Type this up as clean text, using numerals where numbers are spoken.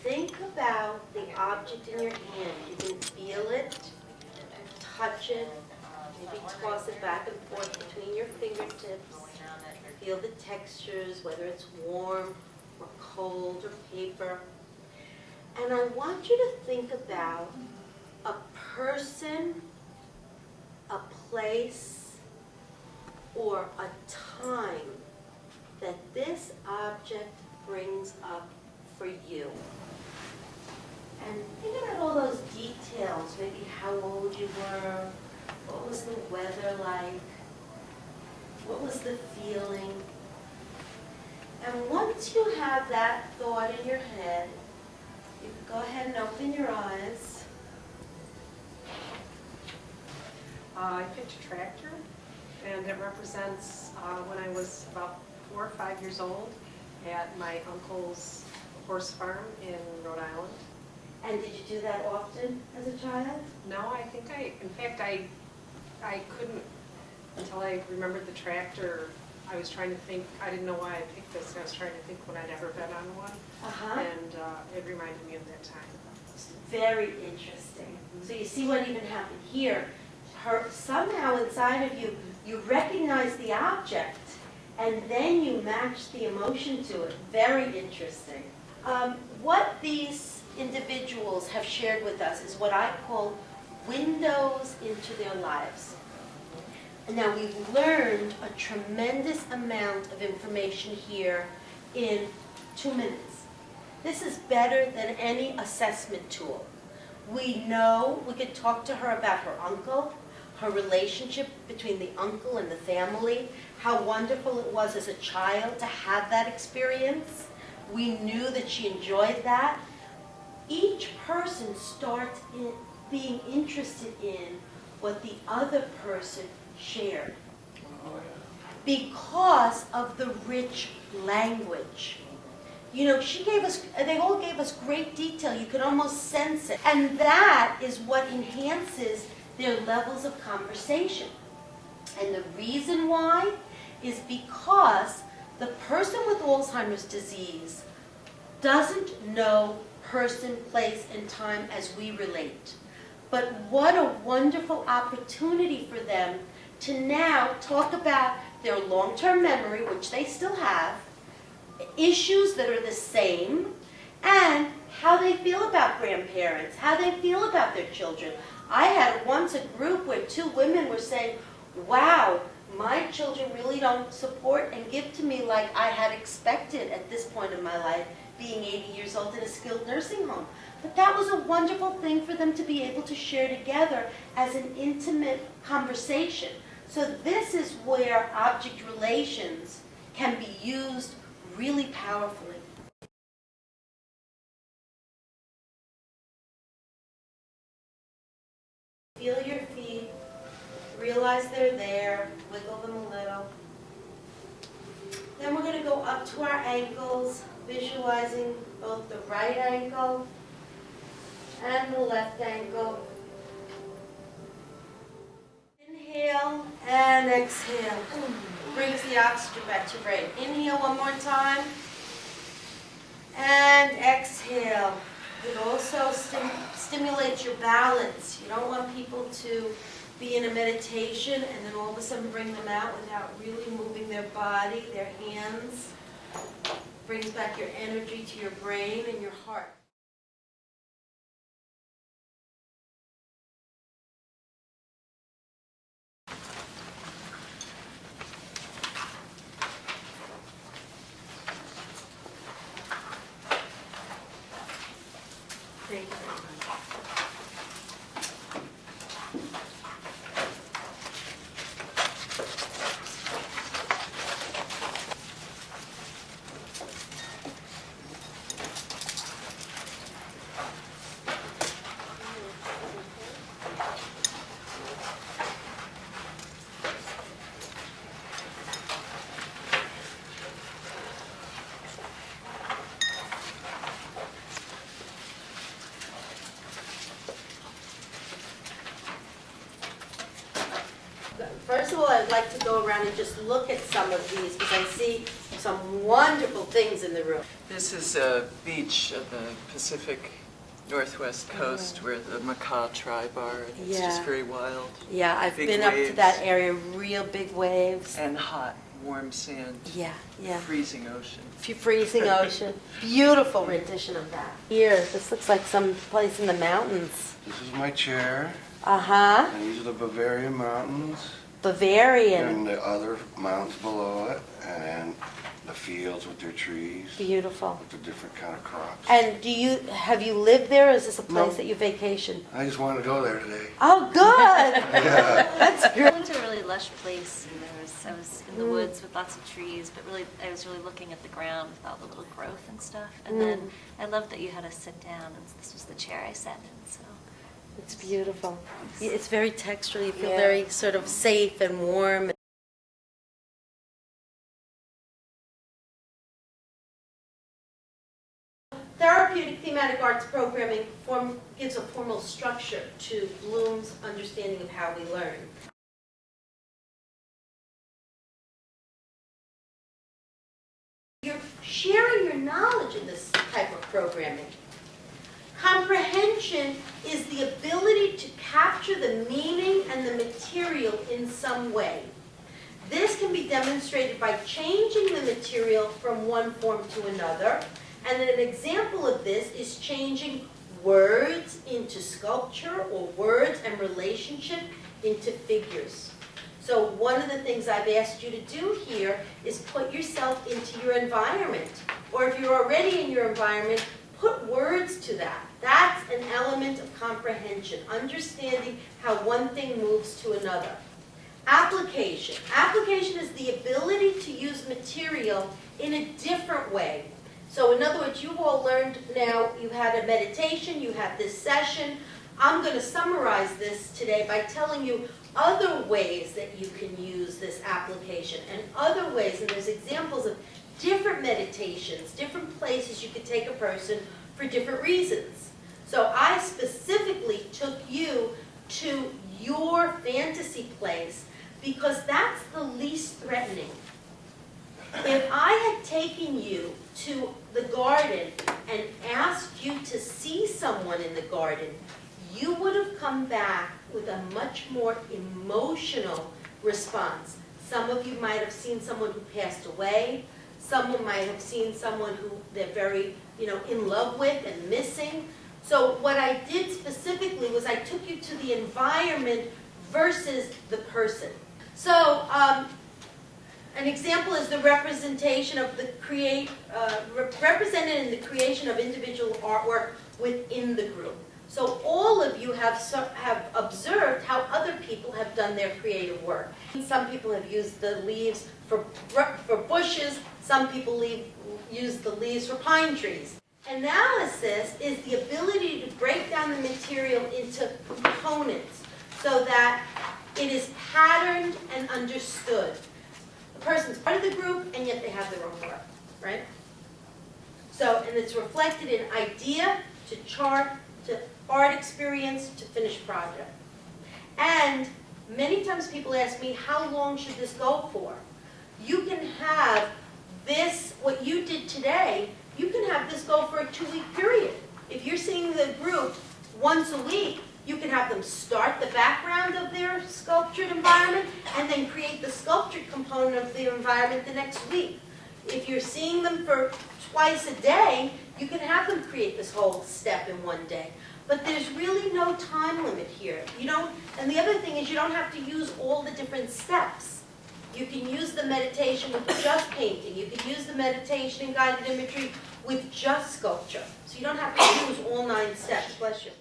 think about the object in your hand. You can feel it, touch it, maybe toss it back and forth between your fingertips. Feel the textures, whether it's warm or cold or paper. And I want you to think about a person, a place, or a time that this object brings up for you. And think about all those details, maybe how old you were, what was the weather like, what was the feeling. And once you have that thought in your head, you can go ahead and open your eyes. I picked a tractor, and it represents when I was about 4 or 5 years old at my uncle's horse farm in Rhode Island. And did you do that often as a child? No, in fact, I couldn't, until I remembered the tractor. I was trying to think, I didn't know why I picked this, and I was trying to think when I'd ever been on one, and it reminded me of that time. It's very interesting. So you see what even happened here. Somehow inside of you, you recognize the object, and then you match the emotion to it. Very interesting. What these individuals have shared with us is what I call windows into their lives. Now, we've learned a tremendous amount of information here in 2 minutes. This is better than any assessment tool. We know we could talk to her about her uncle, her relationship between the uncle and the family, how wonderful it was as a child to have that experience. We knew that she enjoyed that. Each person starts being interested in what the other person shared because of the rich language. You know, they all gave us great detail. You could almost sense it. And that is what enhances their levels of conversation. And the reason why is because the person with Alzheimer's disease doesn't know person, place, and time as we relate. But what a wonderful opportunity for them to now talk about their long-term memory, which they still have, issues that are the same, and how they feel about grandparents, how they feel about their children. I had once a group where 2 women were saying, wow, my children really don't support and give to me like I had expected at this point in my life, being 80 years old in a skilled nursing home. But that was a wonderful thing for them to be able to share together as an intimate conversation. So this is where object relations can be used really powerfully. Feel your feet, realize they're there, wiggle them a little. Then we're going to go up to our ankles, visualizing both the right ankle and the left ankle. Inhale and exhale. Brings the oxygen back to your brain. Inhale one more time. And exhale. It also stimulates your balance. You don't want people to be in a meditation and then all of a sudden bring them out without really moving their body, their hands. Brings back your energy to your brain and your heart. Thank you very much. First of all, I'd like to go around and just look at some of these because I see some wonderful things in the room. This is a beach of the Pacific Northwest coast where the Macau tribe are. And it's just very wild. Yeah, I've Big been up to waves. that area, real big waves. And hot, warm sand. Yeah, yeah. Freezing ocean. Freezing ocean. Beautiful rendition of that. Here, this looks like some place in the mountains. This is my chair, Uh-huh. and these are the Bavarian Mountains, Bavarian. and the other mountains below it, and then the fields with their trees, Beautiful. with the different kind of crops. And have you lived there, or is this a place No. that you vacation? I just wanted to go there today. Oh, good. That's I great. went to a really lush place. And I was in the woods with lots of trees, but really, I was really looking at the ground with all the little growth and stuff. And then I loved that you had us sit down, and this was the chair I sat in. So It's beautiful. It's very textural. You feel Yeah. very sort of safe and warm. Therapeutic thematic arts programming gives a formal structure to Bloom's understanding of how we learn. You're sharing your knowledge in this type of programming. Comprehension is the ability to capture the meaning and the material in some way. This can be demonstrated by changing the material from one form to another. And an example of this is changing words into sculpture or words and relationship into figures. So one of the things I've asked you to do here is put yourself into your environment. Or if you're already in your environment, put words to that. That's an element of comprehension, understanding how one thing moves to another. Application. Application is the ability to use material in a different way. So in other words, you've all learned now, you had a meditation, you had this session. I'm going to summarize this today by telling you other ways that you can use this application and other ways, and there's examples of different meditations, different places you could take a person for different reasons. So I specifically took you to your fantasy place because that's the least threatening. If I had taken you to the garden and asked you to see someone in the garden, you would have come back with a much more emotional response. Some of you might have seen someone who passed away. Someone might have seen someone who they're very, in love with and missing. So what I did specifically was I took you to the environment versus the person. So an example is the representation of represented in the creation of individual artwork within the group. So all of you have observed how other people have done their creative work. Some people have used the leaves for bushes. Some people use the leaves for pine trees. Analysis is the ability to break down the material into components so that it is patterned and understood. The person's part of the group, and yet they have their own work, right? So, and it's reflected in idea to chart to art experience to finished project. And many times people ask me, how long should this go for? You can have this, what you did today, you can have this go for a 2-week period. If you're seeing the group once a week, you can have them start the background of their sculptured environment and then create the sculptured component of their environment the next week. If you're seeing them for twice a day, you can have them create this whole step in one day. But there's really no time limit here. And the other thing is you don't have to use all the different steps. You can use the meditation with just painting. You can use the meditation and guided imagery with just sculpture. So you don't have to use all 9 steps. Bless you.